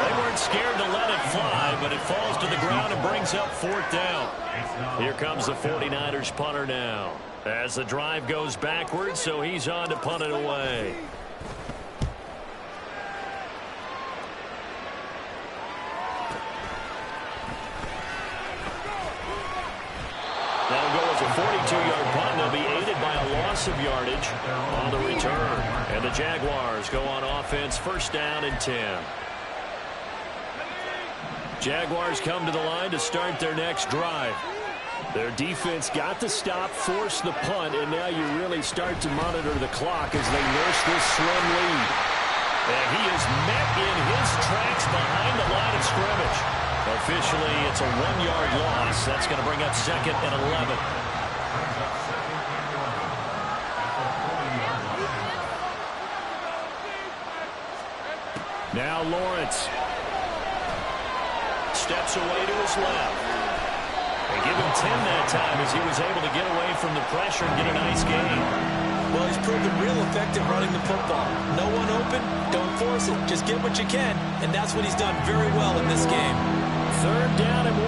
They weren't scared to let it fly, but it falls to the ground and brings up 4th down. Here comes the 49ers punter now. As the drive goes backwards, so he's on to punt it away. That'll go as a 42-yard punt. They'll be aided by a loss of yardage on the return. And the Jaguars go on offense, 1st down and 10. Jaguars come to the line to start their next drive. Their defense got the stop, forced the punt, and now you really start to monitor the clock as they nurse this slim lead. And he is met in his tracks behind the line of scrimmage. Officially, it's a 1-yard loss. That's going to bring up 2nd and 11. Now Lawrence steps away to his left. They give him 10 that time as he was able to get away from the pressure and get a nice gain. Well, he's proven real effective running the football. No one open, don't force it. Just get what you can, and that's what he's done very well in this game. 3rd down and 1.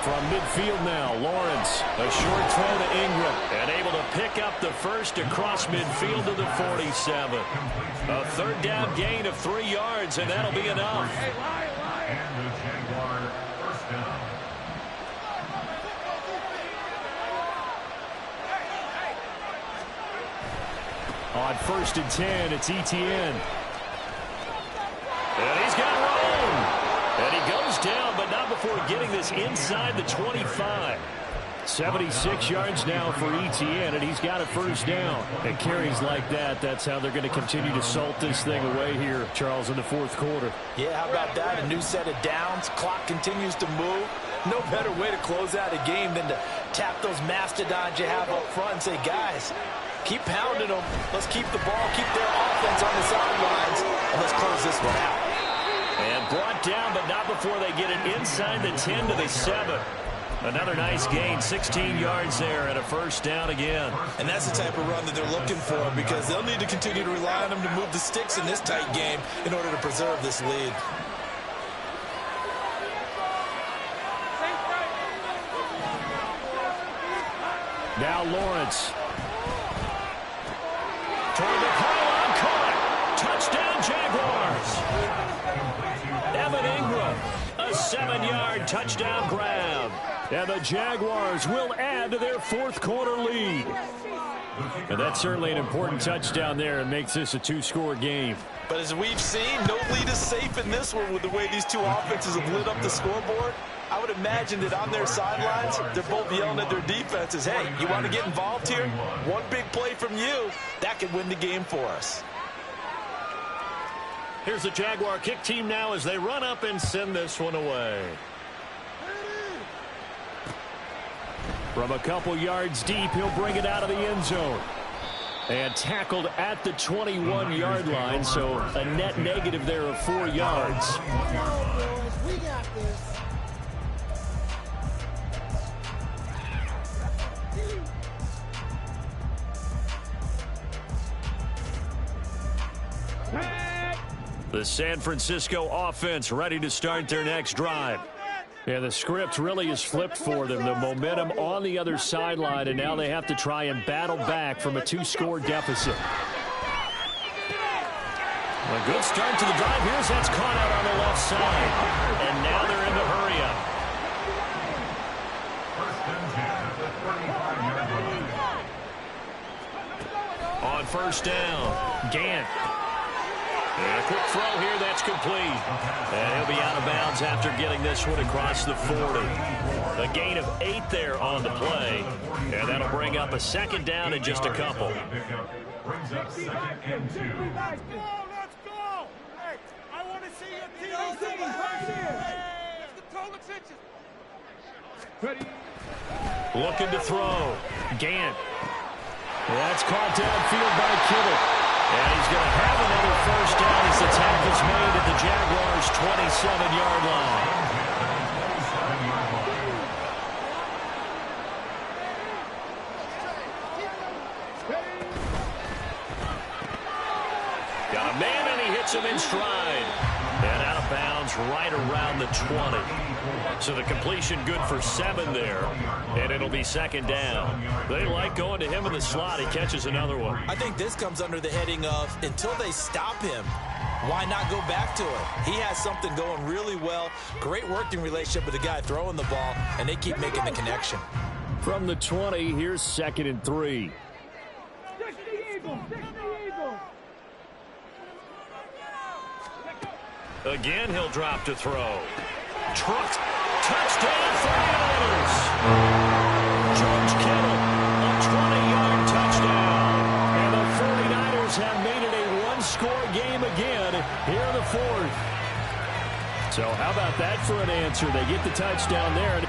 From midfield now, Lawrence, a short throw to Ingram, and able to pick up the first across midfield to the 47. A 3rd down gain of 3 yards, and that'll be enough. And the Jaguar 1st down. On 1st and 10, it's Etienne. And he's got room. And he goes down, but not before getting this inside the 25. 76 yards now for Etienne, and he's got a 1st down. And carries like that, that's how they're going to continue to salt this thing away here, Charles, in the 4th quarter. Yeah, how about that? A new set of downs. Clock continues to move. No better way to close out a game than to tap those mastodons you have up front and say, guys, keep pounding them. Let's keep the ball, keep their offense on the sidelines, and let's close this one out. And brought down, but not before they get it inside the 10 to the 7. Another nice gain, 16 yards there, and a 1st down again. And that's the type of run that they're looking for, because they'll need to continue to rely on them to move the sticks in this tight game in order to preserve this lead. Now Lawrence. Toward the pylon, caught. Touchdown, Jaguars. Evan Ingram, a 7-yard touchdown grab. And the Jaguars will add to their 4th quarter lead. And that's certainly an important touchdown there and makes this a two-score game. But as we've seen, no lead is safe in this one with the way these two offenses have lit up the scoreboard. I would imagine that on their sidelines, they're both yelling at their defenses, hey, you want to get involved here? One big play from you, that could win the game for us. Here's the Jaguar kick team now as they run up and send this one away. From a couple yards deep, he'll bring it out of the end zone. And tackled at the 21-yard line, so a net negative there of 4 yards. We got this. The San Francisco offense ready to start their next drive. Yeah, the script really is flipped for them. The momentum on the other sideline, and now they have to try and battle back from a 2-score deficit. A good start to the drive. Here's that's caught out on the left side. And now they're in the hurry up. On first down, Gant. And a quick throw here, that's complete. And he'll be out of bounds after getting this one across the 40. A gain of 8 there on the play. And that'll bring up a second down in just a couple. Brings up 2nd and 2. Let's go! Hey, I want to see your team. Control the trenches. Looking to throw. Gant. That's caught downfield by Kittle. And he's going to have another first down as the tackle's made at the Jaguars' 27-yard line. Got a man and he hits him in stride. And out of bounds right around the 20. So the completion good for 7 there. And it'll be second down. They like going to him in the slot. He catches another one. I think this comes under the heading of until they stop him, why not go back to it? He has something going really well. Great working relationship with the guy throwing the ball, and they keep making the connection. From the 20, here's 2nd and 3. Again, he'll drop to throw. Trucked. Touchdown 49ers. George Kittle, a 20-yard touchdown. And the 49ers have made it a one-score game again here in the 4th. So how about that for an answer? They get the touchdown there.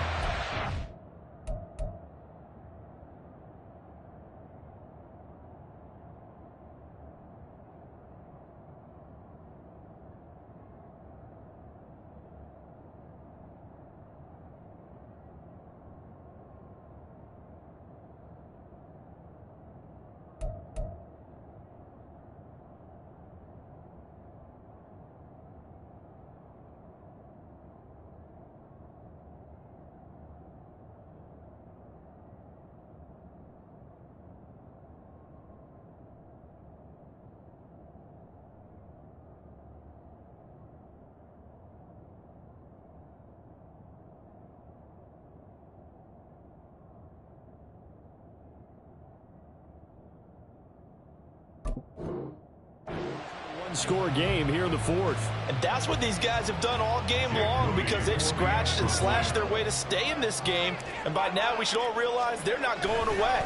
One-score game here in the 4th. And that's what these guys have done all game long because they've scratched and slashed their way to stay in this game. And by now, we should all realize they're not going away.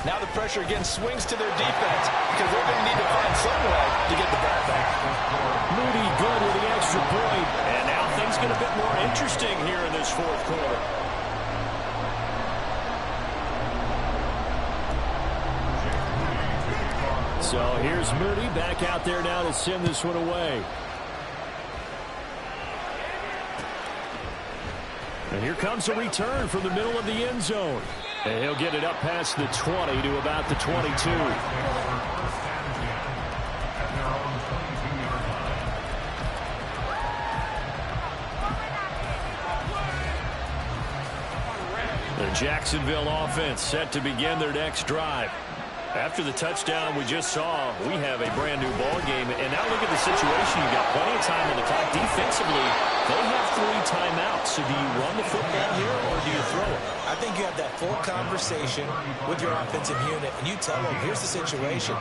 Now the pressure again swings to their defense because they're going to need to find some way to get the ball back. Moody good with the extra point. And now things get a bit more interesting here in this 4th quarter. So here's Moody back out there now to send this one away. And here comes a return from the middle of the end zone. And he'll get it up past the 20 to about the 22. The Jacksonville offense set to begin their next drive. After the touchdown we just saw, we have a brand new ball game. And now look at the situation. You got plenty of time on the clock. Defensively, they have 3 timeouts. So do you run the football here or do you throw it? I think you have that full conversation with your offensive unit, and you tell them, here's the situation.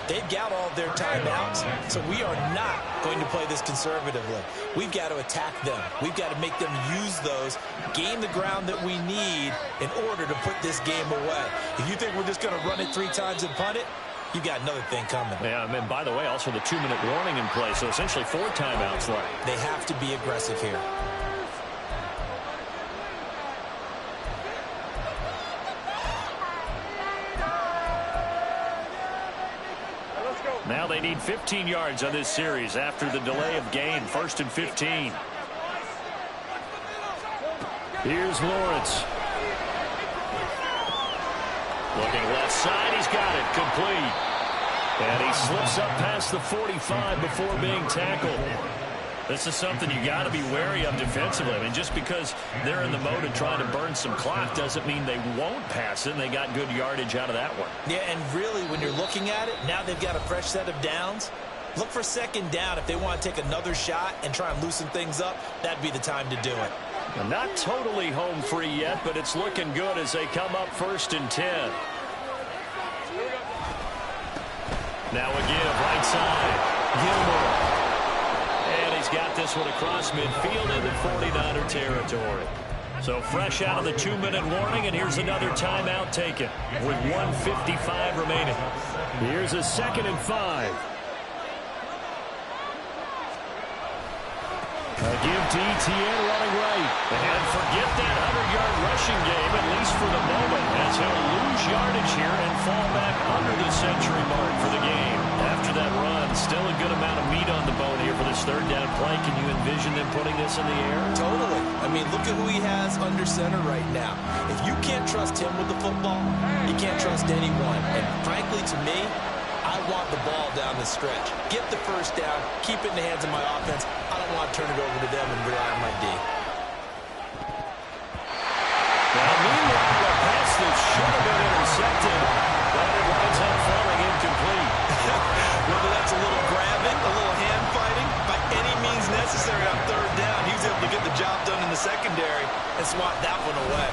They've got all their timeouts, so we are not going to play this conservatively. We've got to attack them. We've got to make them use those, gain the ground that we need in order to put this game away. If you think we're just going to run it 3 times and punt it, you've got another thing coming. Yeah, and by the way, also the 2-minute warning in play, so essentially 4 timeouts left. They have to be aggressive here. Now they need 15 yards on this series after the delay of game. 1st and 15. Here's Lawrence. Looking left side. He's got it. Complete. And he slips up past the 45 before being tackled. This is something you got to be wary of defensively. I mean, just because they're in the mode of trying to burn some clock doesn't mean they won't pass it. And they got good yardage out of that one. Yeah, and really, when you're looking at it, now they've got a fresh set of downs. Look for 2nd down if they want to take another shot and try and loosen things up. That'd be the time to do it. Not totally home free yet, but it's looking good as they come up 1st and 10. Now a give right side. Gilmore. And he's got this one across midfield into 49er territory. So fresh out of the 2-minute warning, and here's another timeout taken with 1:55 remaining. Here's a 2nd and 5. A give to Etienne running right. And forget that 100-yard rushing game, at least for the moment, as he'll lose yardage here and fall back under the century mark for the game. After that run, still a good amount of meat on the bone here for this 3rd down play. Can you envision them putting this in the air? Totally. I mean, look at who he has under center right now. If you can't trust him with the football, you can't trust anyone. And frankly, to me, I want the ball down the stretch. Get the 1st down, keep it in the hands of my offense. I don't want to turn it over to them and rely on my D. Now, meanwhile, a pass that should have been intercepted, but it winds up falling incomplete. Whether that's a little grabbing, a little hand fighting, by any means necessary on 3rd down, he was able to get the job done in the secondary and swat that one away.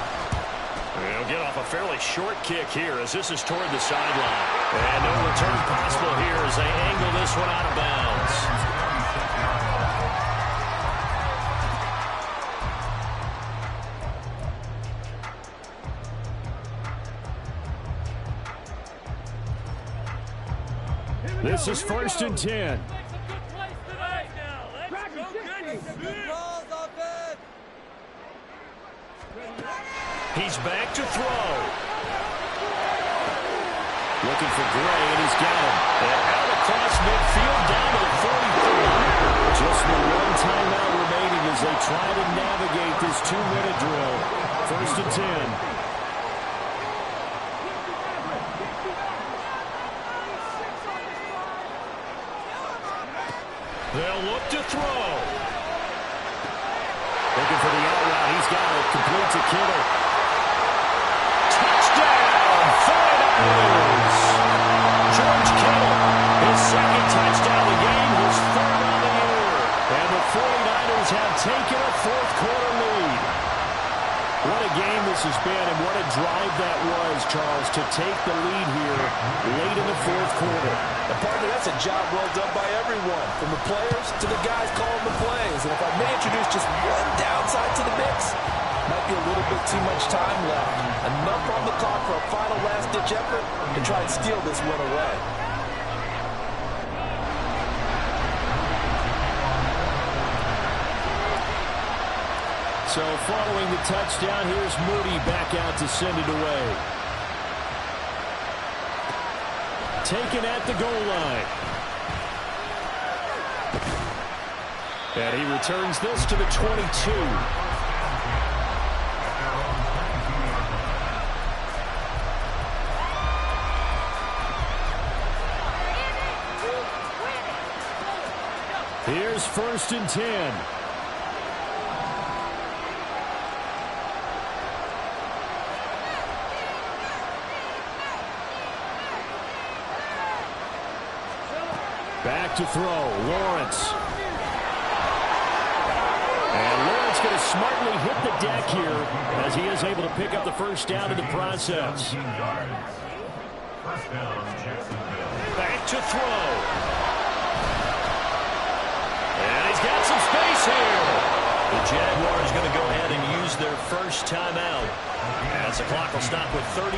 He'll get off a fairly short kick here as this is toward the sideline. And no return possible here as they angle this one out of bounds. This is 1st and 10. He's back to throw. Looking for Gray, and he's got him. And out across midfield down to the 44. Just the 1 timeout remaining as they try to navigate this 2-minute drill. 1st and 10. They'll look to throw. Looking for the out route. He's got it. Complete to Kittle. Touchdown, 49ers. George Kittle, his 2nd touchdown of the game, his 3rd on the year. And the 49ers have taken a 4th quarter lead. What a game this has been, and what a drive that was, Charles, to take the lead here late in the 4th quarter. And partner, that's a job well done by everyone, from the players to the guys calling the plays. And if I may introduce just one downside to the mix, might be a little bit too much time left. Enough on the clock for a final last-ditch effort to try and steal this one away. So following the touchdown, here's Moody back out to send it away. Taken at the goal line. And he returns this to the 22. Here's 1st and 10. to throw. Lawrence. And Lawrence going to smartly hit the deck here as he is able to pick up the first down in the process. First down, Jacksonville. Back to throw. And he's got some space here. The Jaguars going to go ahead and use their first timeout as the clock will stop with 35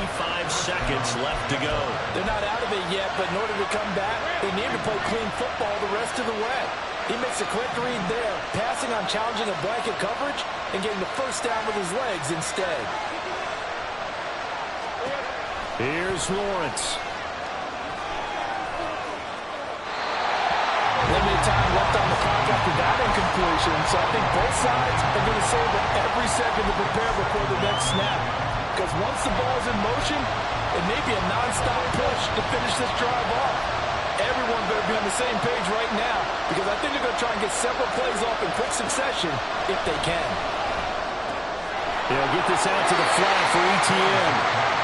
seconds left to go. They're not out of it yet, but in order to come back, they need to play clean football the rest of the way. He makes a quick read there, passing on challenging a blanket coverage and getting the first down with his legs instead. Here's Lawrence. Limited time left on the clock after that incompletion, so I think both sides are going to save every second to prepare before the next snap. Because once the ball's in motion, it may be a non-stop push to finish this drive off. Everyone better be on the same page right now, because I think they're going to try and get several plays off in quick succession if they can. They'll get this out to the flat for ETN.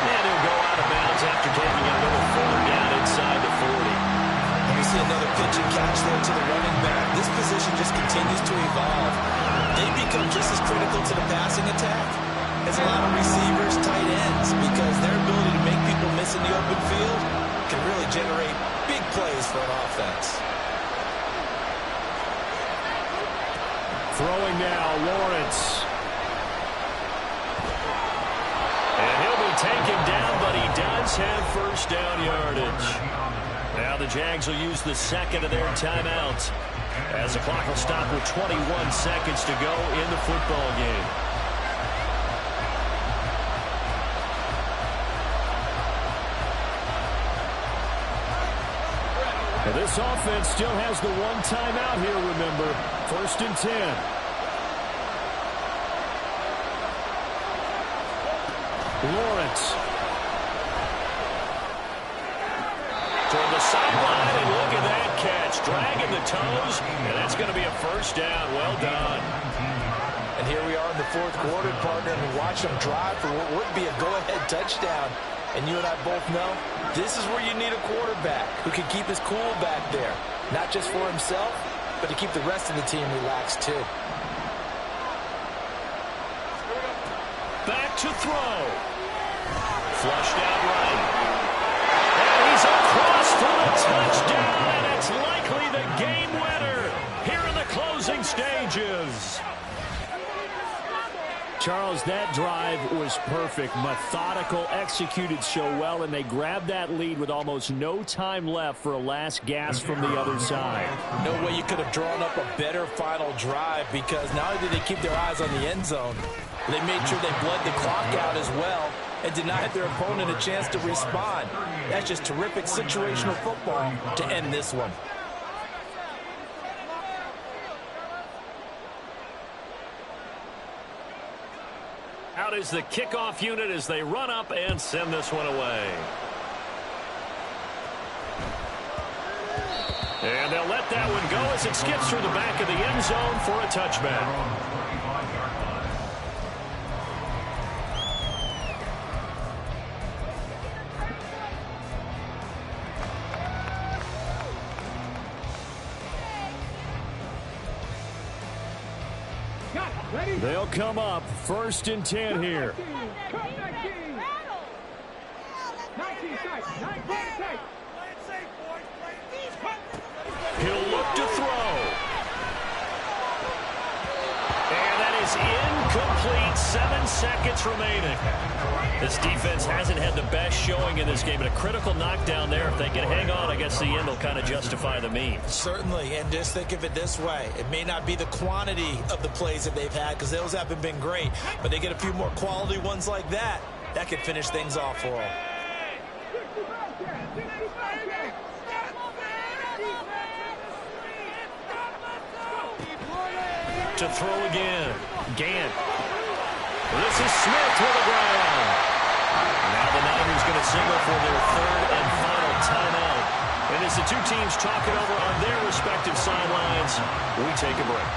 And he'll go out of bounds after taking it a little further down inside the 40. We see another pitch and catch there to the running back. This position just continues to evolve. They become just as critical to the passing attack as a lot of receivers, tight ends, because their ability to make people miss in the open field can really generate big plays for an offense. Throwing now, Lawrence. And he'll be taken down, but he does have first down yardage. Now the Jags will use the second of their timeouts as the clock will stop with 21 seconds to go in the football game. Now this offense still has the one timeout here, remember. 1st and 10. Lawrence. Toward the sideline, and look at that catch. Dragging the toes, and that's going to be a first down. Well done. And here we are in the 4th quarter, partner, and watch them drive for what would be a go-ahead touchdown. And you and I both know this is where you need a quarterback who can keep his cool back there. Not just for himself, but to keep the rest of the team relaxed too. Back to throw. Flushed out right. And he's across for the touchdown, and it's likely the game winner here in the closing stages. Charles, that drive was perfect. Methodical, executed so well, and they grabbed that lead with almost no time left for a last gasp from the other side. No way you could have drawn up a better final drive, because not only did they keep their eyes on the end zone, they made sure they bled the clock out as well and denied their opponent a chance to respond. That's just terrific situational football to end this one. Out is the kickoff unit as they run up and send this one away. And they'll let that one go as it skips through the back of the end zone for a touchback. They'll come up 1st and 10 here. He'll look to throw. And that is incomplete. 7 seconds remaining. This defense hasn't had the best showing in this game, but a critical knockdown there. If they can hang on, I guess the end will kind of justify the means. Certainly, and just think of it this way. It may not be the quantity of the plays that they've had, because those haven't been great, but they get a few more quality ones like that. That could finish things off for them. To throw again. Gant. This is Smith with the ground. Now the Niners going to signal for their 3rd and final timeout. And as the two teams talk it over on their respective sidelines, we take a break.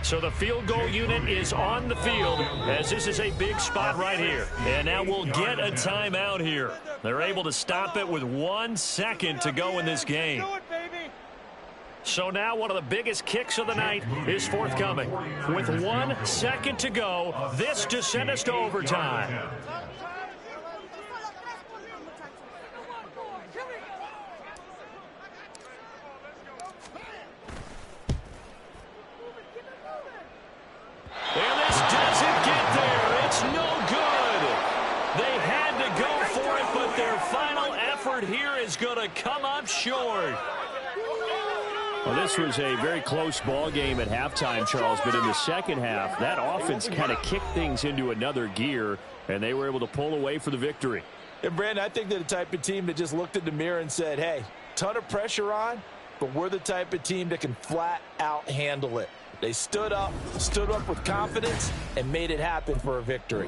So the field goal unit is on the field as this is a big spot right here. And now we'll get a timeout here. They're able to stop it with 1 second to go in this game. So now one of the biggest kicks of the night is forthcoming. With 1 second to go, this to send us to overtime. And this doesn't get there. It's no good. They had to go for it, but their final effort here is going to come up short. Well, this was a very close ball game at halftime, Charles, but in the second half, that offense kind of kicked things into another gear, and they were able to pull away for the victory. And, Brandon, I think they're the type of team that just looked in the mirror and said, hey, ton of pressure on, but we're the type of team that can flat out handle it. They stood up with confidence, and made it happen for a victory.